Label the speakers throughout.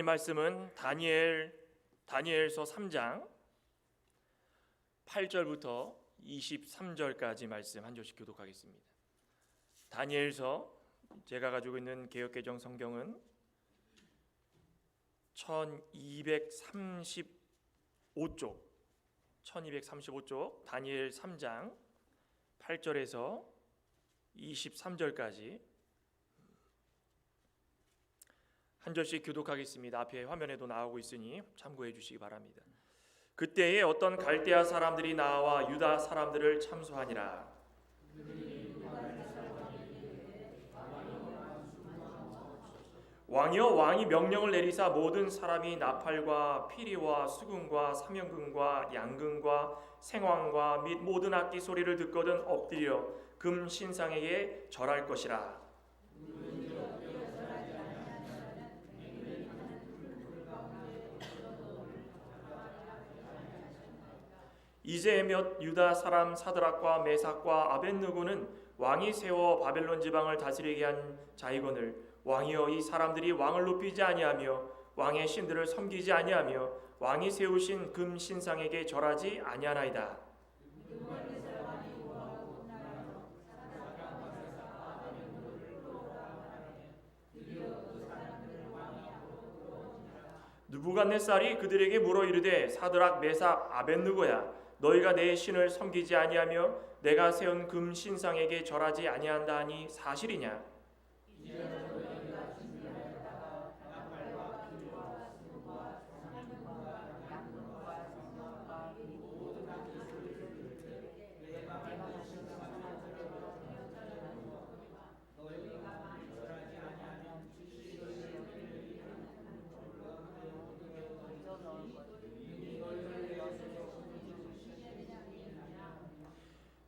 Speaker 1: 말씀은 다니엘서 3장 8절부터 23절까지 말씀 한 절씩 교독하겠습니다. 다니엘서, 제가 가지고 있는 개역개정 성경은 1235쪽 다니엘 3장 8절에서 23절까지 한 절씩 교독하겠습니다. 앞에 화면에도 나오고 있으니 참고해 주시기 바랍니다. 그때에 어떤 갈대아 사람들이 나와 유다 사람들을 참소하니라. 왕이여, 왕이 명령을 내리사 모든 사람이 나팔과 피리와 수금과 사명금과 양금과 생황과 및 모든 악기 소리를 듣거든 엎드려 금 신상에게 절할 것이라. 이제 몇 유다 사람 사드락과 메삭과 아벳느고는 왕이 세워 바벨론 지방을 다스리게 한 자이거늘 왕이여, 이 사람들이 왕을 높이지 아니하며 왕의 신들을 섬기지 아니하며 왕이 세우신 금 신상에게 절하지 아니하나이다. 느부갓네살이 그들에게 물어 이르되 사드락 메삭 아벳느고야, 너희가 내 신을 섬기지 아니하며 내가 세운 금 신상에게 절하지 아니한다 하니 사실이냐?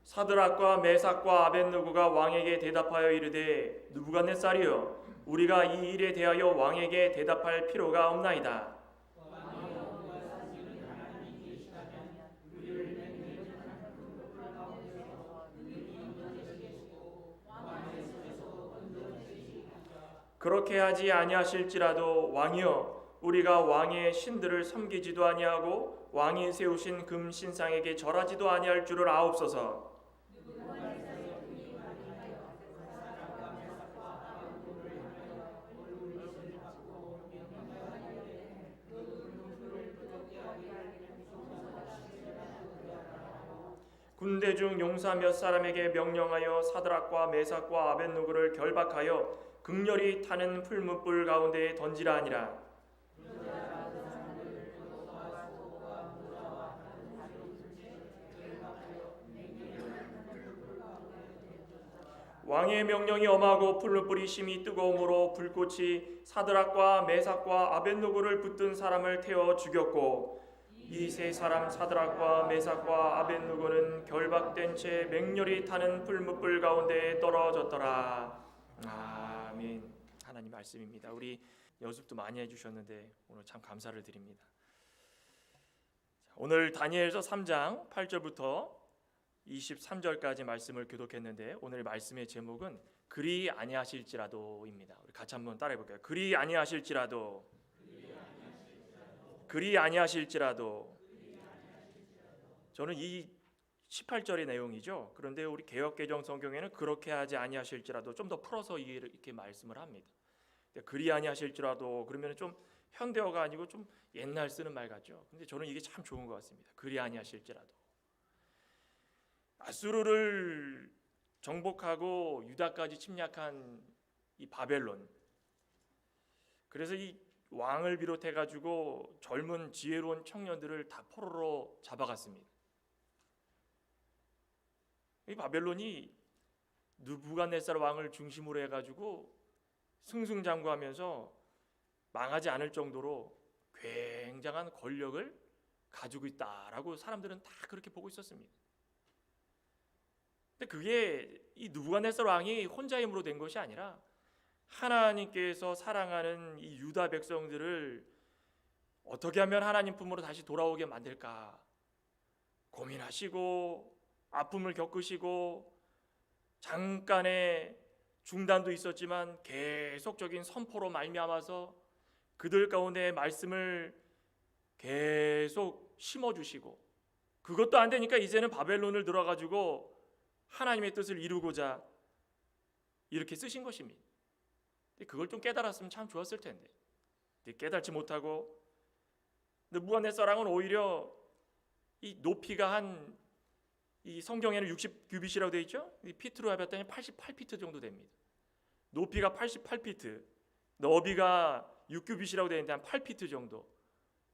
Speaker 1: 사드락과 메삭과 아벳느고가 왕에게 대답하여 이르되 느부갓네살이여, 우리가 이 일에 대하여 왕에게 대답할 필요가 없나이다. 그렇게 하지 아니하실지라도 왕이여, 우리가 왕의 신들을 섬기지도 아니하고 왕이 세우신 금 신상에게 절하지도 아니할 줄을 아옵소서. 군대 중 용사 몇 사람에게 명령하여 사드락과 메삭과 아벳느고를 결박하여 극렬히 타는 풀무불 가운데에 던지라 하니라. 왕의 명령이 엄하고 풀무불이 심히 뜨거움으로 불꽃이 사드락과 메삭과 아벳느고를 붙든 사람을 태워 죽였고, 이 세 사람 사드락과 메삭과 아벳느고는 결박된 채 맹렬히 타는 풀무불 가운데에 떨어졌더라. 아멘. 하나님 말씀입니다. 우리 연습도 많이 해주셨는데 오늘 참 감사를 드립니다. 오늘 다니엘서 3장 8절부터 23절까지 말씀을 교독했는데 오늘 말씀의 제목은 그리 아니하실지라도입니다. 우리 같이 한번 따라해 볼까요? 그리 아니하실지라도. 그리 아니하실지라도. 저는 이 18절의 내용이죠. 그런데 우리 개역개정 성경에는 그렇게 하지 아니하실지라도 좀 더 풀어서 이렇게 말씀을 합니다. 그리 아니하실지라도 그러면 좀 현대어가 아니고 좀 옛날 쓰는 말 같죠. 근데 저는 이게 참 좋은 것 같습니다. 그리 아니하실지라도. 아수르를 정복하고 유다까지 침략한 이 바벨론. 그래서 이 왕을 비롯해 가지고 젊은 지혜로운 청년들을 다 포로로 잡아갔습니다. 이 바벨론이 느부갓네살 왕을 중심으로 해가지고 승승장구하면서 망하지 않을 정도로 굉장한 권력을 가지고 있다라고 사람들은 다 그렇게 보고 있었습니다. 근데 그게 이 느부갓네살 왕이 혼자 힘으로 된 것이 아니라 하나님께서 사랑하는 이 유다 백성들을 어떻게 하면 하나님 품으로 다시 돌아오게 만들까 고민하시고 아픔을 겪으시고 잠깐의 중단도 있었지만 계속적인 선포로 말미암아서 그들 가운데 말씀을 계속 심어주시고, 그것도 안 되니까 이제는 바벨론을 들어가지고 하나님의 뜻을 이루고자 이렇게 쓰신 것입니다. 그걸 좀 깨달았으면 참 좋았을 텐데 깨달지 못하고, 느부갓네살왕은 오히려 이 높이가 한, 이 성경에는 60규빗이라고 되어 있죠. 이 피트로 해봤더니 88피트 정도 됩니다. 높이가 88피트, 너비가 6규빗이라고 되어 있는데 한 8피트 정도,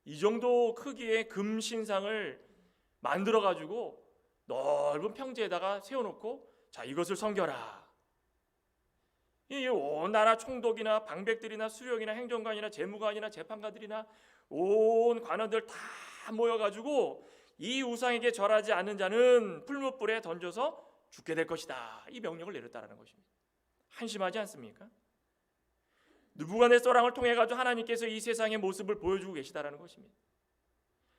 Speaker 1: 이 정도 크기의 금 신상을 만들어 가지고 넓은 평지에다가 세워놓고, 자, 이것을 섬겨라. 이 온 나라 총독이나 방백들이나 수령이나 행정관이나 재무관이나 재판관들이나 온 관원들 다 모여가지고 이 우상에게 절하지 않는 자는 풀무불에 던져서 죽게 될 것이다, 이 명령을 내렸다라는 것입니다. 한심하지 않습니까? 느부갓네살 왕을 통해 가지고 하나님께서 이 세상의 모습을 보여주고 계시다라는 것입니다.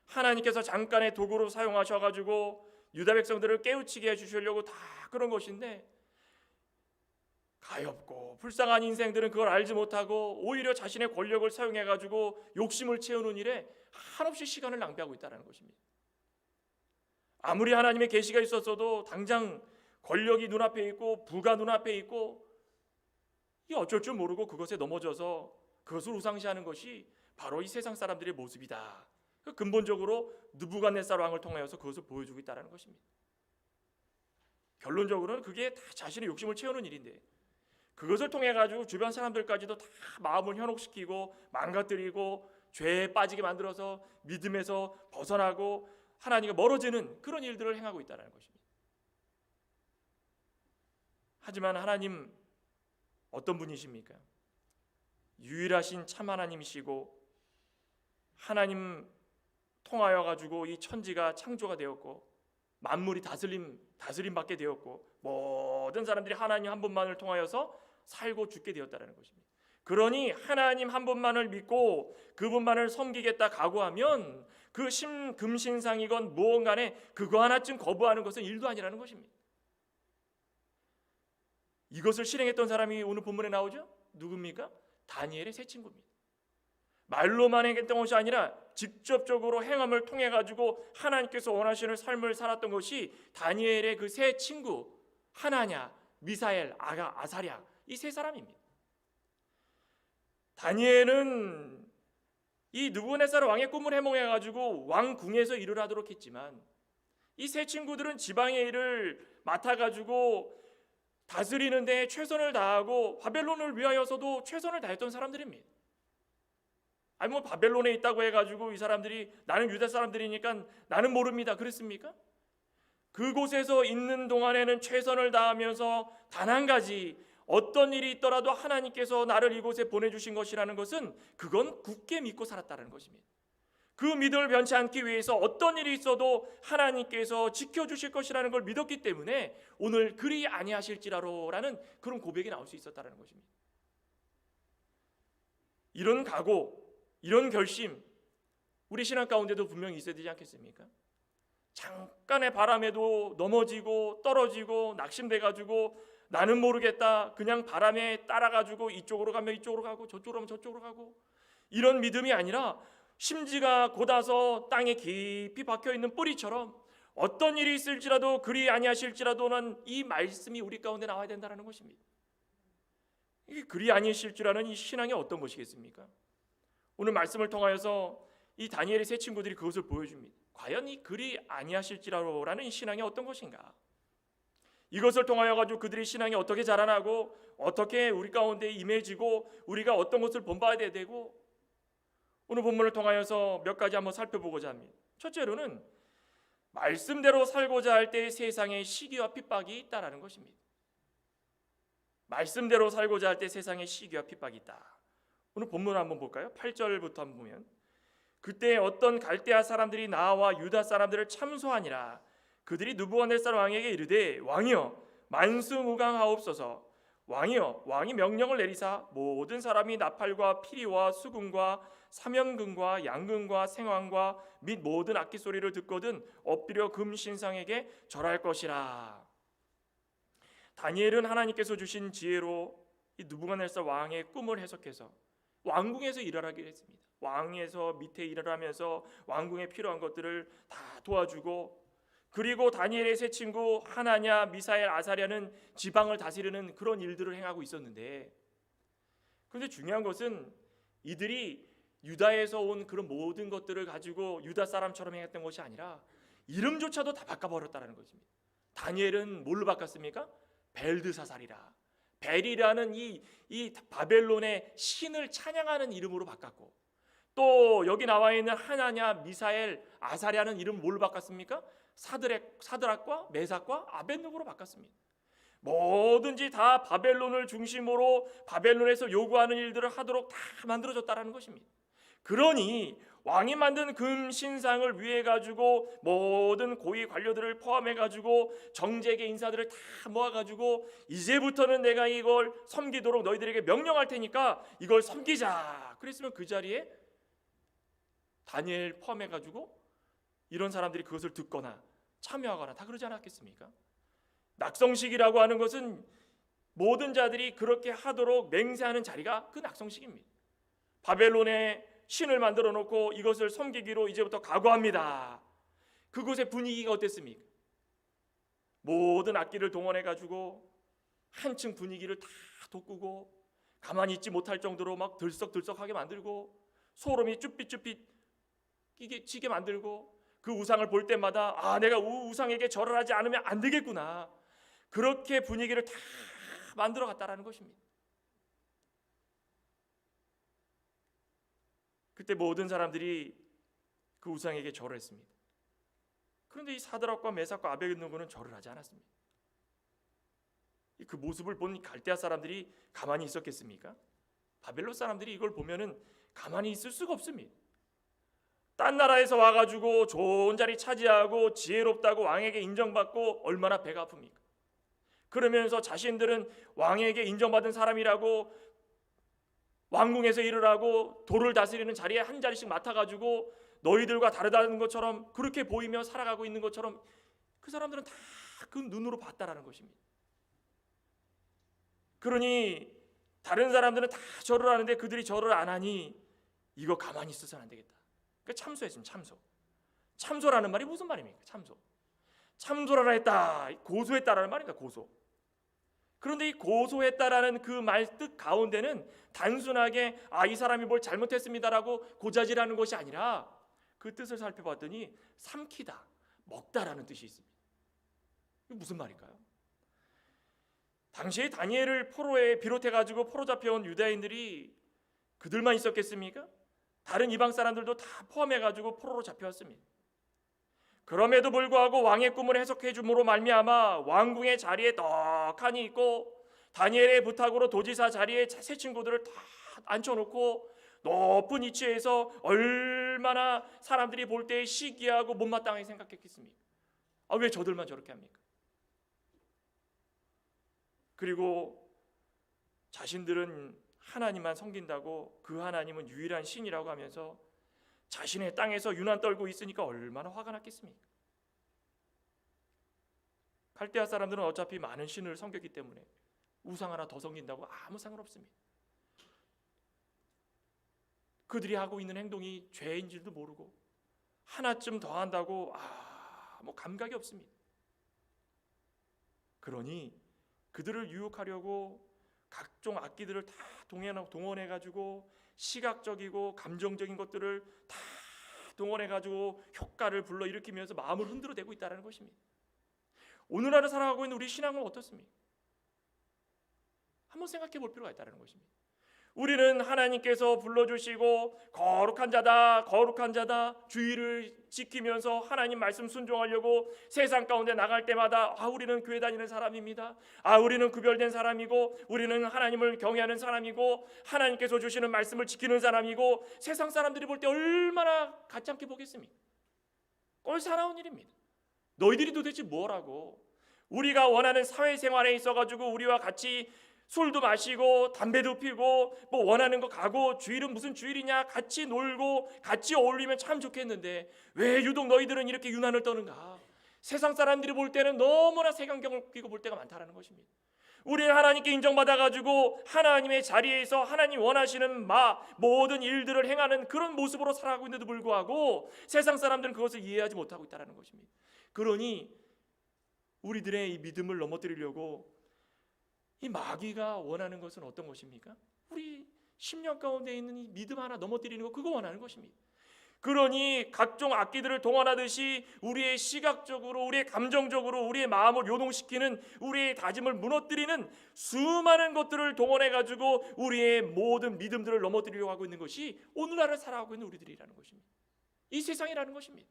Speaker 1: 하나님께서 잠깐의 도구로 사용하셔가지고 유다 백성들을 깨우치게 해주시려고 다 그런 것인데, 가엾고 불쌍한 인생들은 그걸 알지 못하고 오히려 자신의 권력을 사용해가지고 욕심을 채우는 일에 한없이 시간을 낭비하고 있다는 것입니다. 아무리 하나님의 계시가 있었어도 당장 권력이 눈앞에 있고 부가 눈앞에 있고, 이 어쩔 줄 모르고 그것에 넘어져서 그것을 우상시하는 것이 바로 이 세상 사람들의 모습이다. 근본적으로 느부갓네살 왕을 통하여서 그것을 보여주고 있다는 것입니다. 결론적으로는 그게 다 자신의 욕심을 채우는 일인데, 그것을 통해 가지고 주변 사람들까지도 다 마음을 현혹시키고 망가뜨리고 죄에 빠지게 만들어서 믿음에서 벗어나고 하나님과 멀어지는 그런 일들을 행하고 있다는 것입니다. 하지만 하나님 어떤 분이십니까? 유일하신 참 하나님이시고, 하나님 통하여 가지고 이 천지가 창조가 되었고 만물이 다스림 받게 되었고, 모든 사람들이 하나님 한 분만을 통하여서 살고 죽게 되었다는 것입니다. 그러니 하나님 한 분만을 믿고 그분만을 섬기겠다 각오하면 그 금신상이건 무언간에 그거 하나쯤 거부하는 것은 일도 아니라는 것입니다. 이것을 실행했던 사람이 오늘 본문에 나오죠. 누굽니까? 다니엘의 세 친구입니다. 말로만 행했던 것이 아니라 직접적으로 행함을 통해 가지고 하나님께서 원하시는 삶을 살았던 것이 다니엘의 그 세 친구, 하나냐, 미사엘, 아사랴, 이 세 사람입니다. 다니엘은 이 느부갓네살 왕의 꿈을 해몽해 가지고 왕궁에서 일을 하도록 했지만, 이 세 친구들은 지방의 일을 맡아 가지고 다스리는 데 최선을 다하고 바벨론을 위하여서도 최선을 다했던 사람들입니다. 아니 뭐 바벨론에 있다고 해가지고 이 사람들이 나는 유다 사람들이니까 나는 모릅니다 그랬습니까? 그곳에서 있는 동안에는 최선을 다하면서 단 한 가지, 어떤 일이 있더라도 하나님께서 나를 이곳에 보내주신 것이라는 것은 그건 굳게 믿고 살았다는 것입니다. 그 믿음을 변치 않기 위해서 어떤 일이 있어도 하나님께서 지켜주실 것이라는 걸 믿었기 때문에 오늘 그리 아니하실지라로라는 그런 고백이 나올 수 있었다는 것입니다. 이런 각오, 이런 결심, 우리 신앙 가운데도 분명히 있어야 되지 않겠습니까? 잠깐의 바람에도 넘어지고 떨어지고 낙심돼가지고 나는 모르겠다, 그냥 바람에 따라가지고 이쪽으로 가면 이쪽으로 가고 저쪽으로 가면 저쪽으로 가고, 이런 믿음이 아니라 심지가 곧아서 땅에 깊이 박혀있는 뿌리처럼 어떤 일이 있을지라도 그리 아니하실지라도는 이 말씀이 우리 가운데 나와야 된다는 것입니다. 이게 그리 아니하실지라는 이 신앙이 어떤 것이겠습니까? 오늘 말씀을 통하여서 이 다니엘의 세 친구들이 그것을 보여줍니다. 과연 이 그리 아니하실지라는 이 신앙이 어떤 것인가? 이것을 통하여 가지고 그들의 신앙이 어떻게 자라나고 어떻게 우리 가운데 임해지고 우리가 어떤 것을 본받아야 되고, 오늘 본문을 통하여서 몇 가지 한번 살펴보고자 합니다. 첫째로는 말씀대로 살고자 할 때 세상에 시기와 핍박이 있다라는 것입니다. 말씀대로 살고자 할 때 세상에 시기와 핍박이 있다. 오늘 본문 한번 볼까요? 8절부터 한번 보면, 그때 어떤 갈대아 사람들이 나와 유다 사람들을 참소하니라. 그들이 느부갓네살 왕에게 이르되, 왕이여 만수무강하옵소서. 왕이여, 왕이 명령을 내리사 모든 사람이 나팔과 피리와 수금과 사면금과 양금과 생황과 및 모든 악기 소리를 듣거든 엎드려 금신상에게 절할 것이라. 다니엘은 하나님께서 주신 지혜로 이 느부갓네살 왕의 꿈을 해석해서 왕궁에서 일을 하기로 했습니다. 왕에서 밑에 일을 하면서 왕궁에 필요한 것들을 다 도와주고, 그리고 다니엘의 세 친구 하나냐, 미사엘, 아사랴는 지방을 다스리는 그런 일들을 행하고 있었는데, 그런데 중요한 것은 이들이 유다에서 온 그런 모든 것들을 가지고 유다 사람처럼 행했던 것이 아니라 이름조차도 다 바꿔버렸다는 것입니다. 다니엘은 뭘로 바꿨습니까? 벨드사살이라, 벨이라는 이 바벨론의 신을 찬양하는 이름으로 바꿨고, 또 여기 나와 있는 하나냐, 미사엘, 아사랴는 이름 뭘로 바꿨습니까? 사드락과 메삭과 아벳느고로 바꿨습니다. 뭐든지 다 바벨론을 중심으로 바벨론에서 요구하는 일들을 하도록 다 만들어졌다는 것입니다. 그러니 왕이 만든 금 신상을 위해 가지고 모든 고위 관료들을 포함해 가지고 정재계 인사들을 다 모아 가지고 이제부터는 내가 이걸 섬기도록 너희들에게 명령할 테니까 이걸 섬기자. 그랬으면 그 자리에 다니엘 포함해 가지고 이런 사람들이 그것을 듣거나 참여하거나 다 그러지 않았겠습니까? 낙성식이라고 하는 것은 모든 자들이 그렇게 하도록 맹세하는 자리가 그 낙성식입니다. 바벨론에 신을 만들어 놓고 이것을 섬기기로 이제부터 각오합니다. 그곳의 분위기가 어땠습니까? 모든 악기를 동원해 가지고 한층 분위기를 다 돋구고 가만히 있지 못할 정도로 막 들썩들썩하게 만들고 소름이 쭈삣쭈삣 치게 만들고, 그 우상을 볼 때마다 내가 우상에게 절을 하지 않으면 안 되겠구나, 그렇게 분위기를 다 만들어 갔다라는 것입니다. 그때 모든 사람들이 그 우상에게 절을 했습니다. 그런데 이 사드락과 메삭과 아벳느고는 절을 하지 않았습니다. 그 모습을 본 갈대아 사람들이 가만히 있었겠습니까? 바벨론 사람들이 이걸 보면은 가만히 있을 수가 없습니다. 딴 나라에서 와가지고 좋은 자리 차지하고 지혜롭다고 왕에게 인정받고 얼마나 배가 아픕니까? 그러면서 자신들은 왕에게 인정받은 사람이라고 왕궁에서 일을 하고 도를 다스리는 자리에 한 자리씩 맡아가지고 너희들과 다르다는 것처럼 그렇게 보이며 살아가고 있는 것처럼 그 사람들은 다 그 눈으로 봤다라는 것입니다. 그러니 다른 사람들은 다 절을 하는데 그들이 절을 안 하니 이거 가만히 있어서는 안 되겠다. 그러니까 참소했습니다. 참소라는 말이 무슨 말입니까? 참소라라 했다, 고소했다라는 말입니다. 고소. 그런데 이 고소했다라는 그 말 뜻 가운데는 단순하게 이 사람이 뭘 잘못했습니다라고 고자질하는 것이 아니라 그 뜻을 살펴봤더니 삼키다, 먹다라는 뜻이 있습니다. 이게 무슨 말일까요? 당시에 다니엘을 포로에 비롯해가지고 포로 잡혀온 유다인들이 그들만 있었겠습니까? 다른 이방 사람들도 다 포함해가지고 포로로 잡혀왔습니다. 그럼에도 불구하고 왕의 꿈을 해석해 줌으로 말미암아 왕궁의 자리에 떡하니 있고 다니엘의 부탁으로 도지사 자리에 새 친구들을 다 앉혀놓고 높은 위치에서 얼마나 사람들이 볼 때 시기하고 못마땅하게 생각했겠습니까? 왜 저들만 저렇게 합니까? 그리고 자신들은 하나님만 섬긴다고 그 하나님은 유일한 신이라고 하면서 자신의 땅에서 유난 떨고 있으니까 얼마나 화가 났겠습니까? 갈대아 사람들은 어차피 많은 신을 섬겼기 때문에 우상 하나 더 섬긴다고 아무 상관없습니다. 그들이 하고 있는 행동이 죄인 줄도 모르고 하나쯤 더 한다고 뭐 감각이 없습니다. 그러니 그들을 유혹하려고 각종 악기들을 다 동원해가지고 시각적이고 감정적인 것들을 다 동원해가지고 효과를 불러일으키면서 마음을 흔들어대고 있다는 것입니다. 오늘날을 살아가고 있는 우리 신앙은 어떻습니까? 한번 생각해 볼 필요가 있다는 것입니다. 우리는 하나님께서 불러주시고 거룩한 자다 주의를 지키면서 하나님 말씀 순종하려고 세상 가운데 나갈 때마다 우리는 교회 다니는 사람입니다. 우리는 구별된 사람이고 우리는 하나님을 경외하는 사람이고 하나님께서 주시는 말씀을 지키는 사람이고 세상 사람들이 볼 때 얼마나 가짜게 보겠습니까? 꼴사나운 일입니다. 너희들이 도대체 뭐라고? 우리가 원하는 사회생활에 있어가지고 우리와 같이 술도 마시고 담배도 피고 뭐 원하는 거 가고 주일은 무슨 주일이냐, 같이 놀고 같이 어울리면 참 좋겠는데 왜 유독 너희들은 이렇게 유난을 떠는가? 세상 사람들이 볼 때는 너무나 색안경을 끼고 볼 때가 많다라는 것입니다. 우리는 하나님께 인정받아가지고 하나님의 자리에서 하나님 원하시는 모든 일들을 행하는 그런 모습으로 살아가고 있는데도 불구하고 세상 사람들은 그것을 이해하지 못하고 있다는 것입니다. 그러니 우리들의 이 믿음을 넘어뜨리려고 이 마귀가 원하는 것은 어떤 것입니까? 우리 심령 가운데 있는 이 믿음 하나 넘어뜨리는 거, 그거 원하는 것입니다. 그러니 각종 악기들을 동원하듯이 우리의 시각적으로, 우리의 감정적으로, 우리의 마음을 요동시키는, 우리의 다짐을 무너뜨리는 수많은 것들을 동원해가지고 우리의 모든 믿음들을 넘어뜨리려고 하고 있는 것이 오늘날을 살아가고 있는 우리들이라는 것입니다. 이 세상이라는 것입니다.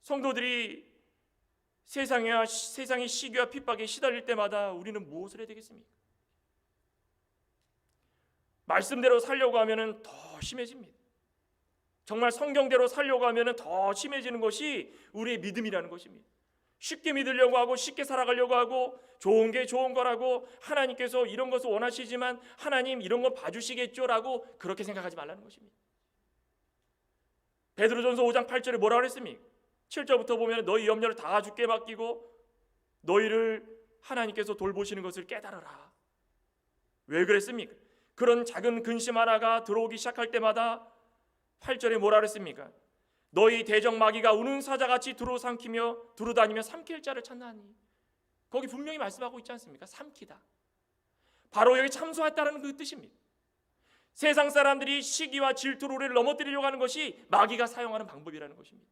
Speaker 1: 성도들이 세상의 시기와 핍박에 시달릴 때마다 우리는 무엇을 해야 되겠습니까? 말씀대로 살려고 하면 더 심해집니다. 정말 성경대로 살려고 하면 더 심해지는 것이 우리의 믿음이라는 것입니다. 쉽게 믿으려고 하고 쉽게 살아가려고 하고 좋은 게 좋은 거라고, 하나님께서 이런 것을 원하시지만 하나님 이런 거 봐주시겠죠라고 그렇게 생각하지 말라는 것입니다. 베드로전서 5장 8절에 뭐라고 그랬습니까? 7절부터 보면 너희 염려를 다 주께 맡기고 너희를 하나님께서 돌보시는 것을 깨달아라. 왜 그랬습니까? 그런 작은 근심 하나가 들어오기 시작할 때마다 8절에 뭐라 그랬습니까? 너희 대적 마귀가 우는 사자같이 두루삼키며 두루다니며 삼킬 자를 찾나니. 거기 분명히 말씀하고 있지 않습니까? 삼키다. 바로 여기 참소했다는 그 뜻입니다. 세상 사람들이 시기와 질투로 우리를 넘어뜨리려고 하는 것이 마귀가 사용하는 방법이라는 것입니다.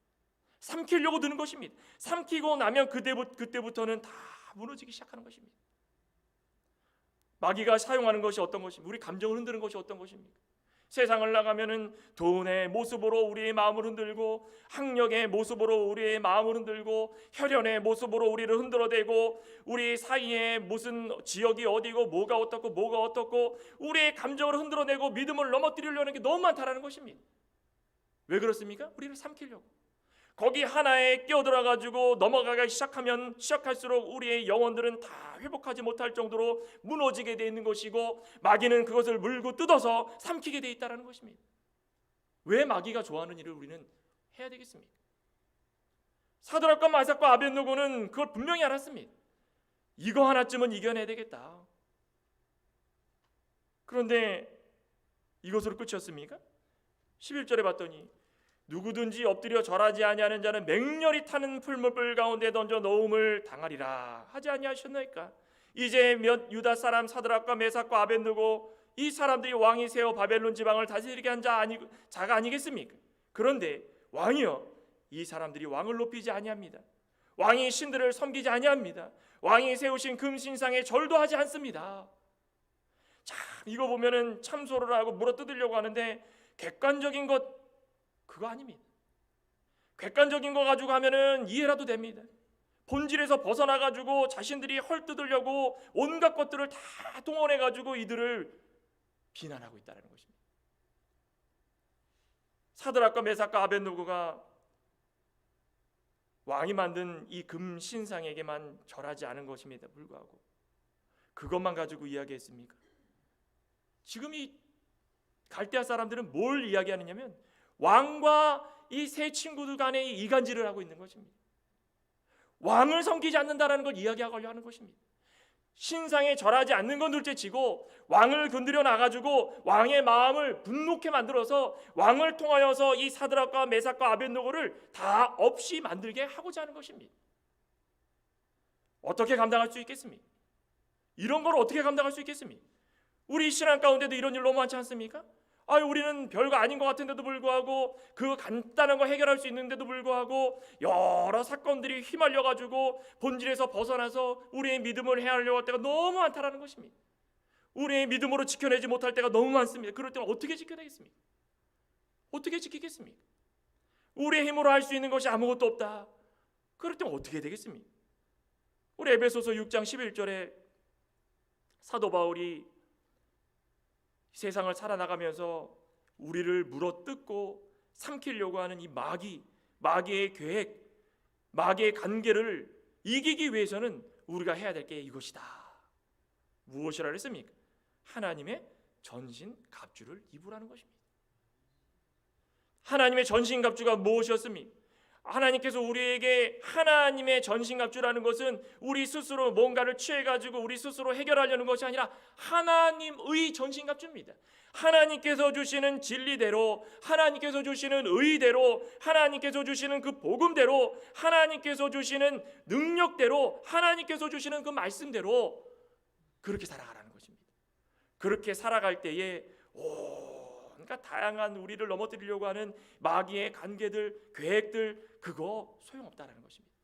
Speaker 1: 삼키려고 드는 것입니다. 삼키고 나면 그때부터는 다 무너지기 시작하는 것입니다. 마귀가 사용하는 것이 어떤 것입니까? 우리 감정을 흔드는 것이 어떤 것입니까? 세상을 나가면은 돈의 모습으로 우리의 마음을 흔들고, 학력의 모습으로 우리의 마음을 흔들고, 혈연의 모습으로 우리를 흔들어대고, 우리 사이에 무슨 지역이 어디고 뭐가 어떻고 우리의 감정을 흔들어내고 믿음을 넘어뜨리려는 게 너무 많다라는 것입니다. 왜 그렇습니까? 우리를 삼키려고. 거기 하나에 끼어들어가지고 넘어가기 시작할수록 우리의 영혼들은 다 회복하지 못할 정도로 무너지게 되어 있는 것이고, 마귀는 그것을 물고 뜯어서 삼키게 되어 있다는 것입니다. 왜 마귀가 좋아하는 일을 우리는 해야 되겠습니까? 사드락과 메삭과 아벳느고는 그걸 분명히 알았습니다. 이거 하나쯤은 이겨내야 되겠다. 그런데 이것으로 끝이었습니까? 11절에 봤더니 누구든지 엎드려 절하지 아니하는 자는 맹렬히 타는 풀무불 가운데 던져 넣음을 당하리라 하지 아니하셨나이까? 이제 유다 사람 사드락과 메삭과 아벳느고, 이 사람들이 왕이 세워 바벨론 지방을 다스리게 한 자가 아니겠습니까? 그런데 왕이여, 이 사람들이 왕을 높이지 아니합니다. 왕이 신들을 섬기지 아니합니다. 왕이 세우신 금신상에 절도 하지 않습니다. 참, 이거 보면은 참소를 하고 물어뜯으려고 하는데 객관적인 것, 그거 아닙니다. 객관적인 거 가지고 하면은 이해라도 됩니다. 본질에서 벗어나가지고 자신들이 헐뜯으려고 온갖 것들을 다 동원해가지고 이들을 비난하고 있다는 것입니다. 사드락과 메삭과 아벳느고가 왕이 만든 이 금신상에게만 절하지 않은 것입니다. 불구하고 그것만 가지고 이야기했습니까? 지금 이 갈대아 사람들은 뭘 이야기하느냐면 왕과 이 세 친구들 간에 이간질을 하고 있는 것입니다. 왕을 섬기지 않는다라는 걸 이야기하려고 하는 것입니다. 신상에 절하지 않는 건 둘째치고 왕을 건드려 나가지고 왕의 마음을 분노케 만들어서 왕을 통하여서 이 사드락과 메삭과 아벳느고를 다 없이 만들게 하고자 하는 것입니다. 어떻게 감당할 수 있겠습니까? 이런 걸 어떻게 감당할 수 있겠습니까? 우리 신앙 가운데도 이런 일 너무 많지 않습니까? 우리는 별거 아닌 것 같은데도 불구하고, 그 간단한 거 해결할 수 있는데도 불구하고 여러 사건들이 휘말려가지고 본질에서 벗어나서 우리의 믿음을 헤아리려고 할 때가 너무 많다라는 것입니다. 우리의 믿음으로 지켜내지 못할 때가 너무 많습니다. 그럴 때는 어떻게 지켜내겠습니까? 어떻게 지키겠습니까? 우리의 힘으로 할 수 있는 것이 아무것도 없다. 그럴 때는 어떻게 해야 되겠습니까? 우리 에베소서 6장 11절에 사도 바울이 세상을 살아나가면서 우리를 물어뜯고 삼키려고 하는 이 마귀의 계획, 마귀의 관계를 이기기 위해서는 우리가 해야 될 게 이것이다. 무엇이라 그랬습니까? 하나님의 전신 갑주를 입으라는 것입니다. 하나님의 전신 갑주가 무엇이었습니까? 하나님께서 우리에게 하나님의 전신갑주라는 것은 우리 스스로 뭔가를 취해가지고 우리 스스로 해결하려는 것이 아니라 하나님의 전신갑주입니다. 하나님께서 주시는 진리대로, 하나님께서 주시는 의대로, 하나님께서 주시는 그 복음대로, 하나님께서 주시는 능력대로, 하나님께서 주시는 그 말씀대로 그렇게 살아가라는 것입니다. 그렇게 살아갈 때에 그러니까 다양한 우리를 넘어뜨리려고 하는 마귀의 관계들, 계획들, 그거 소용없다라는 것입니다.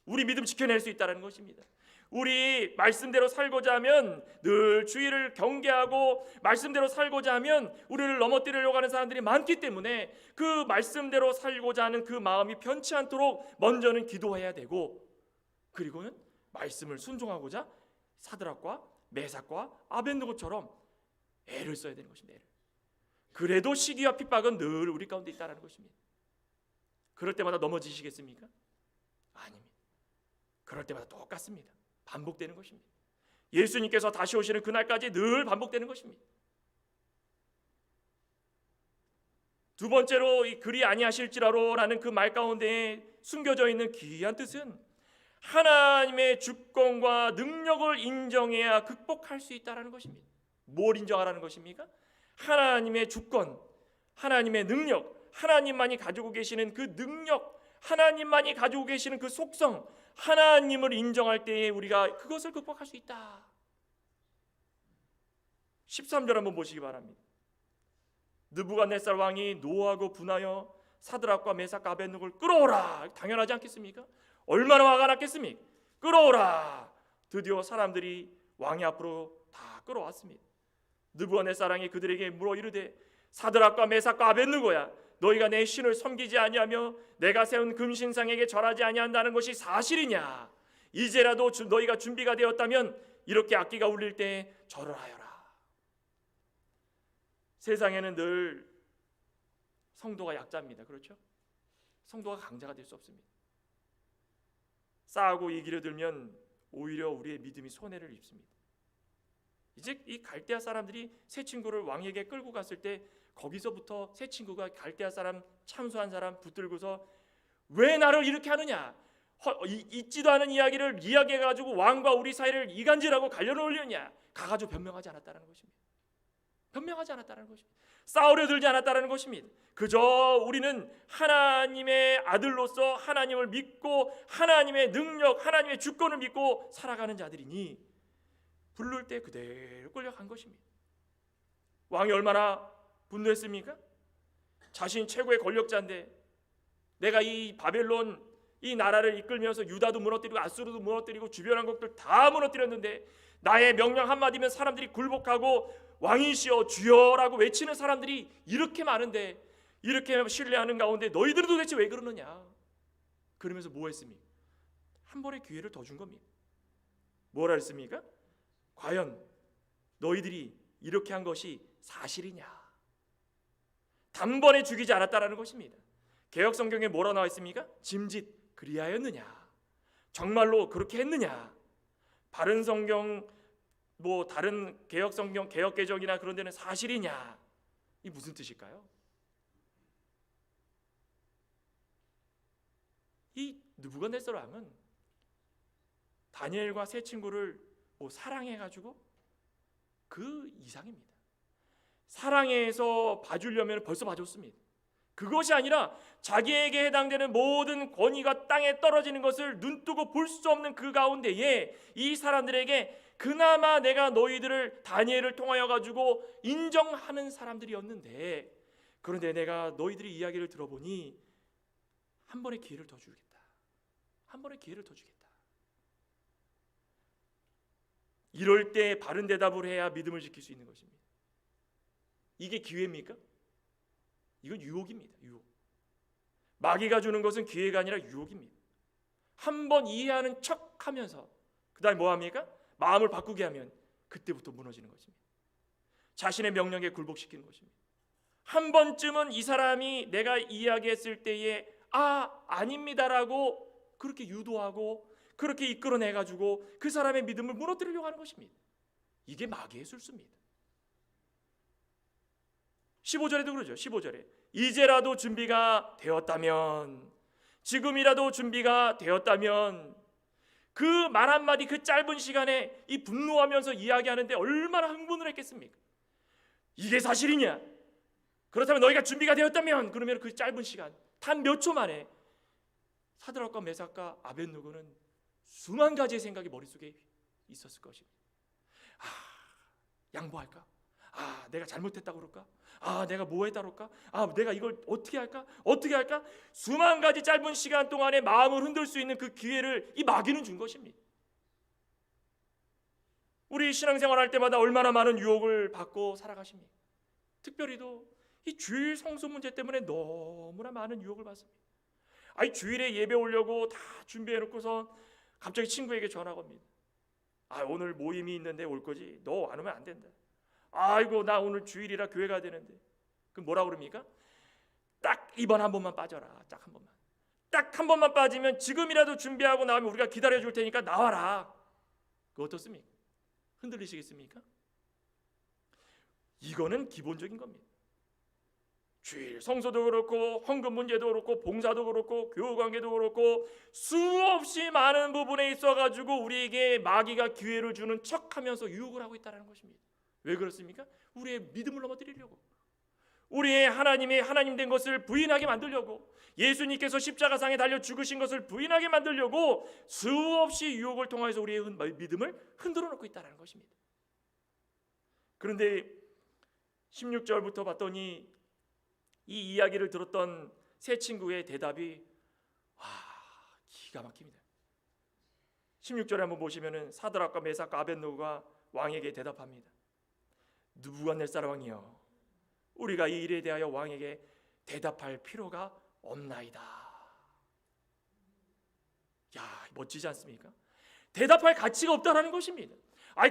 Speaker 1: 우리 믿음 지켜낼 수 있다라는 것입니다. 우리 말씀대로 살고자 하면, 늘 주의를 경계하고 말씀대로 살고자 하면 우리를 넘어뜨리려고 하는 사람들이 많기 때문에 그 말씀대로 살고자 하는 그 마음이 변치 않도록 먼저는 기도해야 되고, 그리고는 말씀을 순종하고자 사드락과 메삭과 아벳느고처럼 애를 써야 되는 것입니다. 애를. 그래도 시기와 핍박은 늘 우리 가운데 있다는 것입니다. 그럴 때마다 넘어지시겠습니까? 아닙니다. 그럴 때마다 똑같습니다. 반복되는 것입니다. 예수님께서 다시 오시는 그날까지 늘 반복되는 것입니다. 두 번째로, 이 그리 아니하실지라로라는 그 말 가운데 숨겨져 있는 귀한 뜻은 하나님의 주권과 능력을 인정해야 극복할 수 있다는 것입니다. 뭘 인정하라는 것입니까? 하나님의 주권, 하나님의 능력, 하나님만이 가지고 계시는 그 능력, 하나님만이 가지고 계시는 그 속성, 하나님을 인정할 때에 우리가 그것을 극복할 수 있다. 13절 한번 보시기 바랍니다. 느부갓네살 왕이 노하고 분하여 사드락과 메삭과 아벳느고를 끌어오라. 당연하지 않겠습니까? 얼마나 화가 났겠습니까? 끌어오라. 드디어 사람들이 왕의 앞으로 다 끌어왔습니다. 느부갓네살 왕이 그들에게 물어 이르되, 사드락과 메삭과 아벳느고야, 너희가 내 신을 섬기지 아니하며 내가 세운 금신상에게 절하지 아니한다는 것이 사실이냐? 이제라도 너희가 준비가 되었다면 이렇게 악기가 울릴 때 절을 하여라. 세상에는 늘 성도가 약자입니다. 그렇죠? 성도가 강자가 될 수 없습니다. 싸우고 이기려 들면 오히려 우리의 믿음이 손해를 입습니다. 이제 이 갈대아 사람들이 새 친구를 왕에게 끌고 갔을 때 거기서부터 새 친구가 갈대아 사람, 참수한 사람 붙들고서 왜 나를 이렇게 하느냐, 있지도 않은 이야기를 이야기해가지고 왕과 우리 사이를 이간질하고 갈려를 올리느냐, 가가지고 변명하지 않았다는 것입니다. 변명하지 않았다는 것입니다. 싸우려 들지 않았다는 것입니다. 그저 우리는 하나님의 아들로서 하나님을 믿고 하나님의 능력, 하나님의 주권을 믿고 살아가는 자들이니 부를 때 그대로 끌려간 것입니다. 왕이 얼마나 분노했습니까? 자신 최고의 권력자인데 내가 이 바벨론 이 나라를 이끌면서 유다도 무너뜨리고 아수르도 무너뜨리고 주변 왕국들 다 무너뜨렸는데 나의 명령 한마디면 사람들이 굴복하고 왕이시여 주여라고 외치는 사람들이 이렇게 많은데, 이렇게 신뢰하는 가운데 너희들은 도대체 왜 그러느냐? 그러면서 뭐 했습니까? 한 번의 기회를 더 준 겁니다. 뭐라 했습니까? 과연 너희들이 이렇게 한 것이 사실이냐? 단번에 죽이지 않았다라는 것입니다. 개역 성경에 뭐라 나와 있습니까? 짐짓 그리하였느냐? 정말로 그렇게 했느냐? 바른 성경, 뭐 다른 개역 성경, 개역 개정이나 그런 데는 사실이냐? 이 무슨 뜻일까요? 이 느부갓네살 왕은 다니엘과 세 친구를 사랑해가지고 그 이상입니다. 사랑해서 봐주려면 벌써 봐줬습니다. 그것이 아니라 자기에게 해당되는 모든 권위가 땅에 떨어지는 것을 눈뜨고 볼 수 없는 그 가운데에 이 사람들에게 그나마 내가 너희들을 다니엘을 통하여 가지고 인정하는 사람들이었는데, 그런데 내가 너희들의 이야기를 들어보니 한 번의 기회를 더 주겠다. 한 번의 기회를 더 주겠다. 이럴 때 바른 대답을 해야 믿음을 지킬 수 있는 것입니다. 이게 기회입니까? 이건 유혹입니다. 유혹. 마귀가 주는 것은 기회가 아니라 유혹입니다. 한 번 이해하는 척하면서 그 다음에 뭐합니까? 마음을 바꾸게 하면 그때부터 무너지는 것입니다. 자신의 명령에 굴복시키는 것입니다. 한 번쯤은 이 사람이 내가 이야기했을 때에 아닙니다라고 그렇게 유도하고 그렇게 이끌어내가지고 그 사람의 믿음을 무너뜨리려고 하는 것입니다. 이게 마귀의 술수입니다. 15절에도 그러죠. 15절에 이제라도 준비가 되었다면, 지금이라도 준비가 되었다면 그 말 한마디 그 짧은 시간에 이 분노하면서 이야기하는데 얼마나 흥분을 했겠습니까? 이게 사실이냐? 그렇다면 너희가 준비가 되었다면, 그러면 그 짧은 시간 단 몇 초 만에 사드락과 메삭과 아벳느고는 수만 가지의 생각이 머릿속에 있었을 것입니다. 양보할까? 내가 잘못했다고 그럴까? 내가 뭐 했다 그럴까? 내가 이걸 어떻게 할까? 어떻게 할까? 수만 가지 짧은 시간 동안에 마음을 흔들 수 있는 그 기회를 이 마귀는 준 것입니다. 우리 신앙생활 할 때마다 얼마나 많은 유혹을 받고 살아가십니까? 특별히도 이 주일 성수 문제 때문에 너무나 많은 유혹을 받습니다. 주일에 예배 오려고 다 준비해 놓고서 갑자기 친구에게 전화가 옵니다. 오늘 모임이 있는데 올 거지? 너 안 오면 안 된다. 아이고, 나 오늘 주일이라 교회 가야 되는데. 그럼 뭐라 그럽니까? 딱 이번 한 번만 빠져라. 딱 한 번만. 딱 한 번만 빠지면 지금이라도 준비하고 나오면 우리가 기다려 줄 테니까 나와라. 그거 어떻습니까? 흔들리시겠습니까? 이거는 기본적인 겁니다. 주일 성소도 그렇고 헌금 문제도 그렇고 봉사도 그렇고 교우 관계도 그렇고 수없이 많은 부분에 있어가지고 우리에게 마귀가 기회를 주는 척하면서 유혹을 하고 있다는 것입니다. 왜 그렇습니까? 우리의 믿음을 넘어뜨리려고, 우리의 하나님의 하나님 된 것을 부인하게 만들려고, 예수님께서 십자가상에 달려 죽으신 것을 부인하게 만들려고 수없이 유혹을 통해서 우리의 믿음을 흔들어 놓고 있다는 것입니다. 그런데 16절부터 봤더니 이 이야기를 들었던 세 친구의 대답이 기가 막힙니다. 16절에 한번 보시면은 사드락과 메삭과 아벳느고가 왕에게 대답합니다. 느부갓네살 왕이여, 우리가 이 일에 대하여 왕에게 대답할 필요가 없나이다. 멋지지 않습니까? 대답할 가치가 없다라는 것입니다.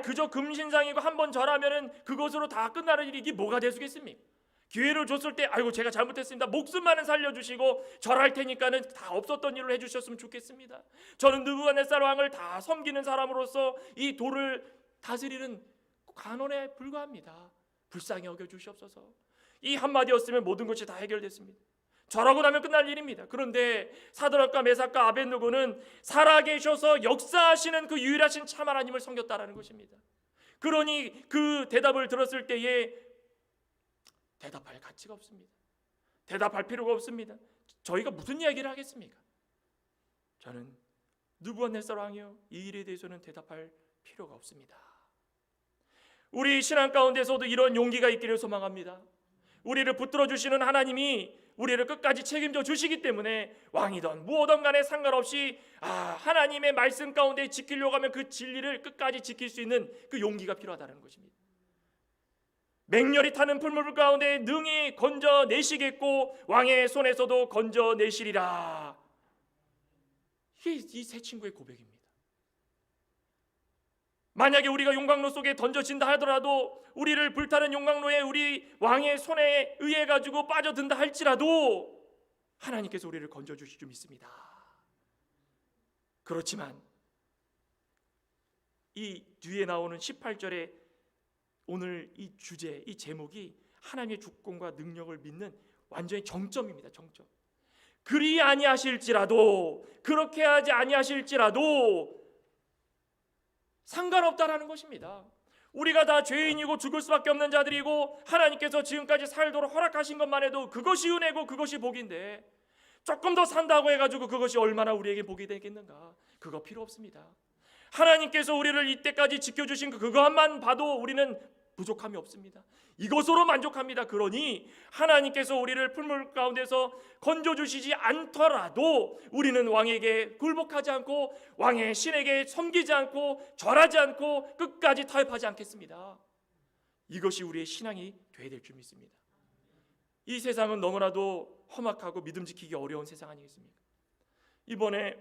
Speaker 1: 그저 금신상이고 한 번 절하면은 그것으로 다 끝나는 일이 이게 뭐가 되겠습니까? 기회를 줬을 때 제가 잘못했습니다. 목숨만은 살려주시고 절할 테니까는 다 없었던 일을 해주셨으면 좋겠습니다. 저는 느부갓네살 왕을 다 섬기는 사람으로서 이 도를 다스리는 관원에 불과합니다. 불쌍히 여겨주시옵소서. 이 한마디였으면 모든 것이 다 해결됐습니다. 절하고 나면 끝날 일입니다. 그런데 사드락과 메삭과 아벳느고는 살아계셔서 역사하시는 그 유일하신 참 하나님을 섬겼다라는 것입니다. 그러니 그 대답을 들었을 때에 대답할 가치가 없습니다. 대답할 필요가 없습니다. 저희가 무슨 이야기를 하겠습니까? 저는 느부갓네살 왕이요, 이 일에 대해서는 대답할 필요가 없습니다. 우리 신앙 가운데서도 이런 용기가 있기를 소망합니다. 우리를 붙들어 주시는 하나님이 우리를 끝까지 책임져 주시기 때문에 왕이든 무엇든 간에 상관없이 하나님의 말씀 가운데 지키려고 하면 그 진리를 끝까지 지킬 수 있는 그 용기가 필요하다는 것입니다. 맹렬히 타는 풀물 가운데 능히 건져내시겠고 왕의 손에서도 건져내시리라. 이게 이 세 친구의 고백입니다. 만약에 우리가 용광로 속에 던져진다 하더라도, 우리를 불타는 용광로에 우리 왕의 손에 의해 가지고 빠져든다 할지라도 하나님께서 우리를 건져주실 줄 믿습니다. 그렇지만 이 뒤에 나오는 18절에 오늘 이 주제, 이 제목이 하나님의 주권과 능력을 믿는 완전히 정점입니다. 정점. 그리 아니하실지라도, 그렇게 하지 아니하실지라도 상관없다라는 것입니다. 우리가 다 죄인이고 죽을 수밖에 없는 자들이고 하나님께서 지금까지 살도록 허락하신 것만 해도 그것이 은혜고 그것이 복인데, 조금 더 산다고 해가지고 그것이 얼마나 우리에게 복이 되겠는가? 그거 필요 없습니다. 하나님께서 우리를 이때까지 지켜주신 그것만 봐도 우리는 부족함이 없습니다. 이것으로 만족합니다. 그러니 하나님께서 우리를 풀물 가운데서 건져주시지 않더라도 우리는 왕에게 굴복하지 않고 왕의 신에게 섬기지 않고 절하지 않고 끝까지 타협하지 않겠습니다. 이것이 우리의 신앙이 되어야 될 줄 믿습니다. 이 세상은 너무나도 험악하고 믿음 지키기 어려운 세상 아니겠습니까? 이번에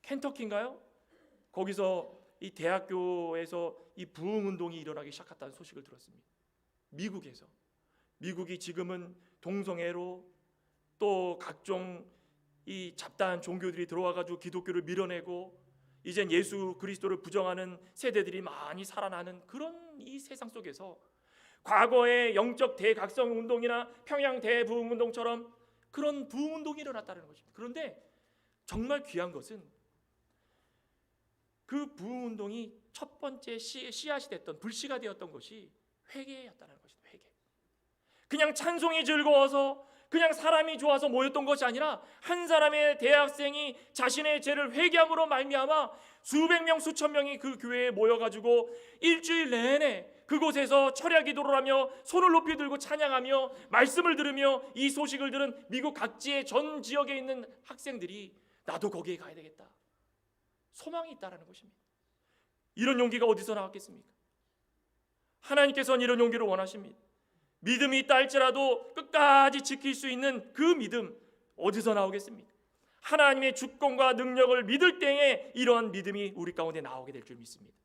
Speaker 1: 켄터키인가요? 거기서 이 대학교에서 이 부흥운동이 일어나기 시작했다는 소식을 들었습니다. 미국에서. 미국이 지금은 동성애로 또 각종 이 잡다한 종교들이 들어와가지고 기독교를 밀어내고 이젠 예수 그리스도를 부정하는 세대들이 많이 살아나는 그런 이 세상 속에서 과거의 영적 대각성 운동이나 평양 대부흥 운동처럼 그런 부흥운동이 일어났다는 것입니다. 그런데 정말 귀한 것은 그 부흥운동이 첫 번째 씨앗이 됐던, 불씨가 되었던 것이 회개였다는 것입니다. 회개. 그냥 찬송이 즐거워서, 그냥 사람이 좋아서 모였던 것이 아니라 한 사람의 대학생이 자신의 죄를 회개함으로 말미암아 수백 명 수천 명이 그 교회에 모여가지고 일주일 내내 그곳에서 철야 기도를 하며 손을 높이 들고 찬양하며 말씀을 들으며 이 소식을 들은 미국 각지의 전 지역에 있는 학생들이 나도 거기에 가야 되겠다, 소망이 있다라는 것입니다. 이런 용기가 어디서 나왔겠습니까? 하나님께서는 이런 용기를 원하십니다. 믿음이 있다 할지라도 끝까지 지킬 수 있는 그 믿음 어디서 나오겠습니까? 하나님의 주권과 능력을 믿을 때에 이러한 믿음이 우리 가운데 나오게 될 줄 믿습니다.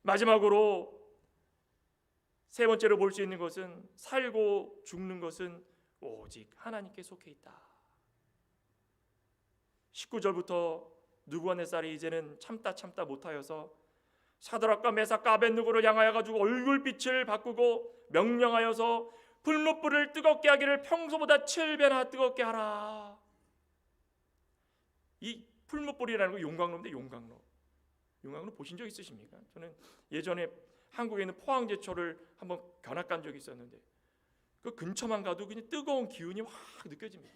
Speaker 1: 마지막으로 세 번째로 볼 수 있는 것은, 살고 죽는 것은 오직 하나님께 속해 있다. 19절부터 느부갓네살이 이제는 참다 못하여서 사드락과 메삭과 아벳느고를 향하여 가지고 얼굴빛을 바꾸고 명령하여서 풀무불을 뜨겁게 하기를 평소보다 7배나 뜨겁게 하라. 이 풀무불이라는 거 용광로인데, 용광로 보신 적 있으십니까? 저는 예전에 한국에 있는 포항제철을 한번 견학 간 적이 있었는데 그 근처만 가도 그냥 뜨거운 기운이 확 느껴집니다.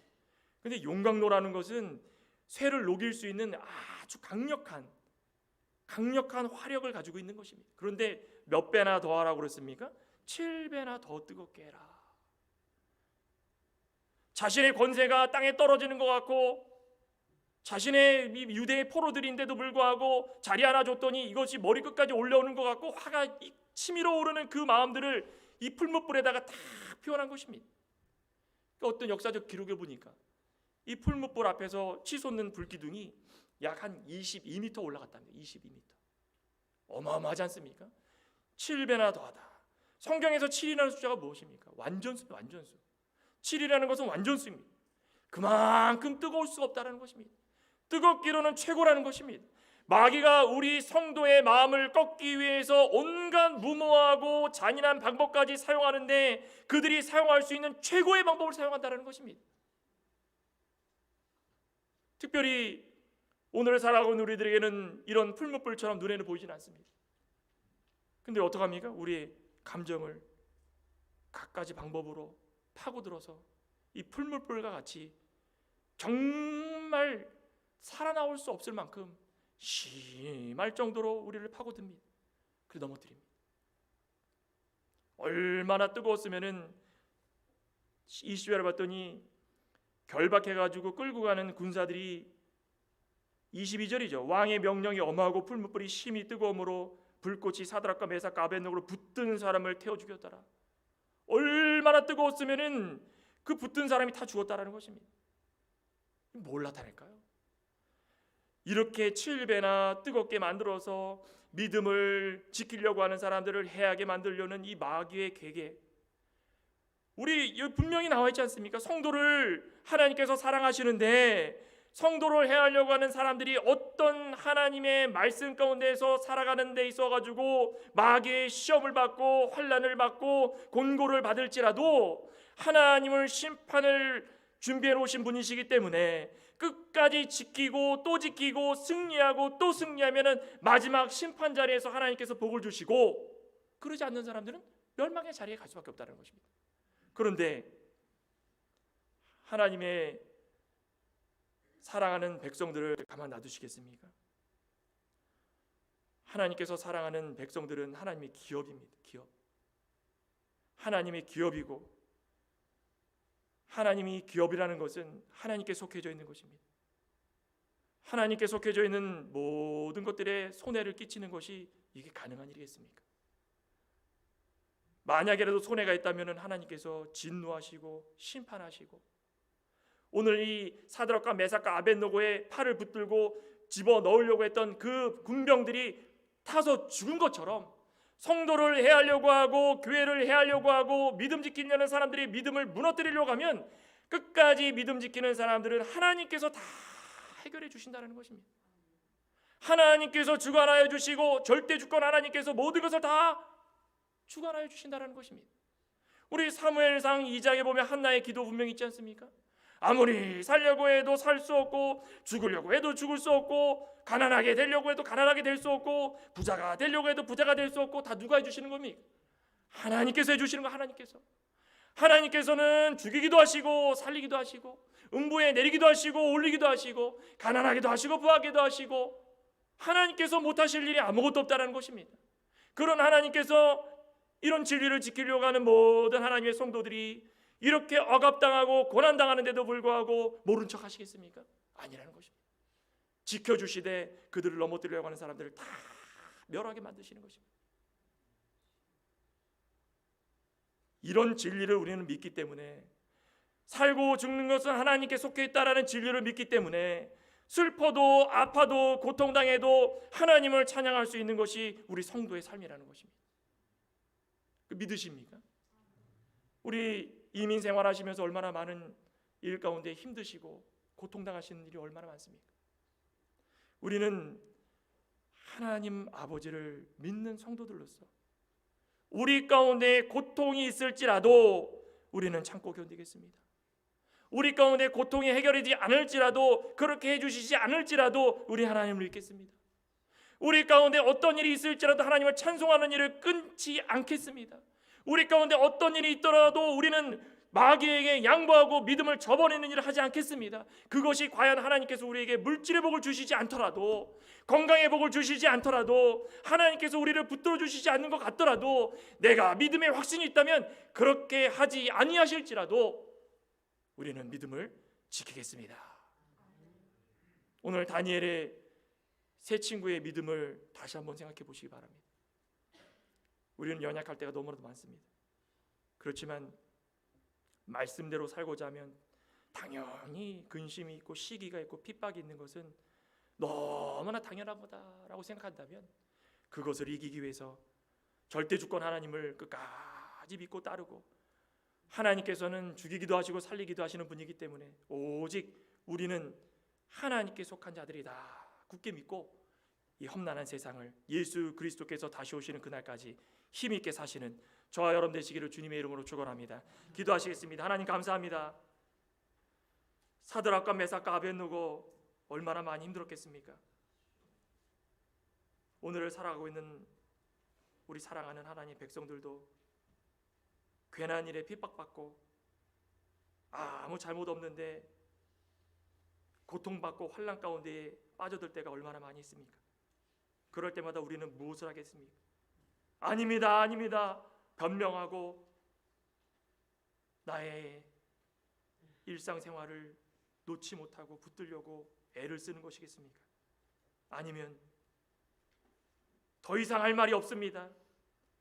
Speaker 1: 근데 용광로라는 것은 쇠를 녹일 수 있는 아주 강력한 화력을 가지고 있는 것입니다. 그런데 몇 배나 더 하라고 그랬습니까? 7배나 더 뜨겁게 해라. 자신의 권세가 땅에 떨어지는 것 같고 자신의 유대의 포로들인데도 불구하고 자리 하나 줬더니 이것이 머리끝까지 올라오는 것 같고 화가 치밀어 오르는 그 마음들을 이 풀무불에다가 다 표현한 것입니다. 어떤 역사적 기록을 보니까 이 풀무불 앞에서 치솟는 불기둥이 약 한 22m 올라갔답니다. 22m. 어마어마하지 않습니까? 7배나 더하다. 성경에서 7이라는 숫자가 무엇입니까? 완전수입니다. 완전수. 7이라는 것은 완전수입니다. 그만큼 뜨거울 수가 없다는 것입니다. 뜨겁기로는 최고라는 것입니다. 마귀가 우리 성도의 마음을 꺾기 위해서 온갖 무모하고 잔인한 방법까지 사용하는데 그들이 사용할 수 있는 최고의 방법을 사용한다는 것입니다. 특별히 오늘 살아가고 있는 우리들에게는 이런 풀무불처럼 눈에는 보이진 않습니다. 근데 어떡합니까? 우리의 감정을 갖가지 방법으로 파고들어서 이 풀무불과 같이 정말 살아나올 수 없을 만큼 심할 정도로 우리를 파고듭니다. 그리고 넘어뜨립니다. 얼마나 뜨거웠으면은 20절을 봤더니 결박해가지고 끌고 가는 군사들이 22절이죠. 왕의 명령이 엄하고 풀무불이 심히 뜨거움으로 불꽃이 사드락과 메삭과 아벳느고로 붙든 사람을 태워 죽였더라. 얼마나 뜨거웠으면은 그 붙든 사람이 다 죽었다라는 것입니다. 뭘 나타낼까요? 이렇게 7배나 뜨겁게 만들어서 믿음을 지키려고 하는 사람들을 해하게 만들려는 이 마귀의 계계, 우리 여기 분명히 나와 있지 않습니까? 성도를 하나님께서 사랑하시는데 성도를 해하려고 하는 사람들이 어떤 하나님의 말씀 가운데서 살아가는 데 있어가지고 마귀의 시험을 받고 환난을 받고 곤고를 받을지라도 하나님을 심판을 준비해 놓으신 분이시기 때문에 끝까지 지키고 또 지키고 승리하고 또 승리하면은 마지막 심판 자리에서 하나님께서 복을 주시고, 그러지 않는 사람들은 멸망의 자리에 갈 수밖에 없다는 것입니다. 그런데 하나님의 사랑하는 백성들을 가만 놔두시겠습니까? 하나님께서 사랑하는 백성들은 하나님의 기업입니다. 기업. 하나님의 기업이고, 하나님이 기업이라는 것은 하나님께 속해져 있는 것입니다. 하나님께 속해져 있는 모든 것들에 손해를 끼치는 것이 이게 가능한 일이겠습니까? 만약이라도 손해가 있다면 하나님께서 진노하시고 심판하시고, 오늘 이 사드락과 메삭과 아벳느고의 팔을 붙들고 집어 넣으려고 했던 그 군병들이 타서 죽은 것처럼 성도를 해하려고 하고 교회를 해하려고 하고 믿음 지키려는 사람들이 믿음을 무너뜨리려고 하면 끝까지 믿음 지키는 사람들은 하나님께서 다 해결해 주신다는 것입니다. 하나님께서 주관하여 주시고 절대 주권 하나님께서 모든 것을 다 주관하여 주신다는 것입니다. 우리 사무엘상 2장에 보면 한나의 기도 분명히 있지 않습니까? 아무리 살려고 해도 살 수 없고, 죽으려고 해도 죽을 수 없고, 가난하게 되려고 해도 가난하게 될 수 없고, 부자가 되려고 해도 부자가 될 수 없고, 다 누가 해주시는 겁니까? 하나님께서 해주시는 거. 하나님께서는 죽이기도 하시고 살리기도 하시고, 음부에 내리기도 하시고 올리기도 하시고, 가난하게도 하시고 부하게도 하시고, 하나님께서 못하실 일이 아무것도 없다는 것입니다. 그런 하나님께서 이런 진리를 지키려고 하는 모든 하나님의 성도들이 이렇게 억압당하고 고난당하는데도 불구하고 모른 척 하시겠습니까? 아니라는 것입니다. 지켜주시되 그들을 넘어뜨리려고 하는 사람들을 다 멸하게 만드시는 것입니다. 이런 진리를 우리는 믿기 때문에, 살고 죽는 것은 하나님께 속해 있다라는 진리를 믿기 때문에, 슬퍼도 아파도 고통당해도 하나님을 찬양할 수 있는 것이 우리 성도의 삶이라는 것입니다. 믿으십니까? 우리 이민 생활하시면서 얼마나 많은 일 가운데 힘드시고 고통당하시는 일이 얼마나 많습니까? 우리는 하나님 아버지를 믿는 성도들로서 우리 가운데 고통이 있을지라도 우리는 참고 견디겠습니다. 우리 가운데 고통이 해결되지 않을지라도, 그렇게 해주시지 않을지라도 우리 하나님을 믿겠습니다. 우리 가운데 어떤 일이 있을지라도 하나님을 찬송하는 일을 끊지 않겠습니다. 우리 가운데 어떤 일이 있더라도 우리는 마귀에게 양보하고 믿음을 저버리는 일을 하지 않겠습니다. 그것이 과연 하나님께서 우리에게 물질의 복을 주시지 않더라도, 건강의 복을 주시지 않더라도, 하나님께서 우리를 붙들어 주시지 않는 것 같더라도, 내가 믿음의 확신이 있다면 그렇게 하지 아니하실지라도 우리는 믿음을 지키겠습니다. 오늘 다니엘의 세 친구의 믿음을 다시 한번 생각해 보시기 바랍니다. 우리는 연약할 때가 너무나도 많습니다. 그렇지만 말씀대로 살고자 하면 당연히 근심이 있고 시기가 있고 핍박이 있는 것은 너무나 당연한 거다라고 생각한다면, 그것을 이기기 위해서 절대주권 하나님을 끝까지 믿고 따르고, 하나님께서는 죽이기도 하시고 살리기도 하시는 분이기 때문에 오직 우리는 하나님께 속한 자들이다 굳게 믿고, 이 험난한 세상을 예수 그리스도께서 다시 오시는 그날까지 힘있게 사시는 저와 여러분 되시기를 주님의 이름으로 축원합니다. 기도하시겠습니다. 하나님 감사합니다. 사드락과 메삭과 아벳느고 얼마나 많이 힘들었겠습니까? 오늘을 살아가고 있는 우리 사랑하는 하나님 백성들도 괜한 일에 핍박받고 아무 잘못 없는데 고통받고 환난 가운데에 빠져들 때가 얼마나 많이 있습니까? 그럴 때마다 우리는 무엇을 하겠습니까? 아닙니다, 아닙니다 변명하고 나의 일상생활을 놓지 못하고 붙들려고 애를 쓰는 것이겠습니까? 아니면 더 이상 할 말이 없습니다.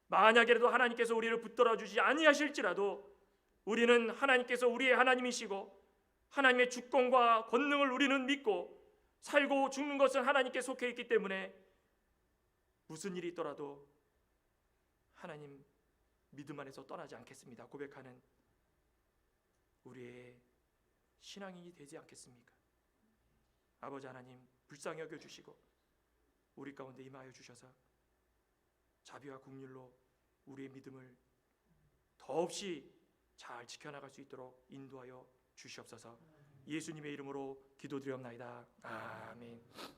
Speaker 1: 만약에라도 하나님께서 우리를 붙들어 주지 아니하실지라도 우리는 하나님께서 우리의 하나님이시고 하나님의 주권과 권능을 우리는 믿고, 살고 죽는 것은 하나님께 속해 있기 때문에 무슨 일이 있더라도 하나님 믿음 안에서 떠나지 않겠습니다 고백하는 우리의 신앙이 되지 않겠습니까? 아버지 하나님 불쌍히 여겨주시고 우리 가운데 임하여 주셔서 자비와 긍휼로 우리의 믿음을 더없이 잘 지켜나갈 수 있도록 인도하여 주시옵소서. 예수님의 이름으로 기도드리옵나이다. 아멘.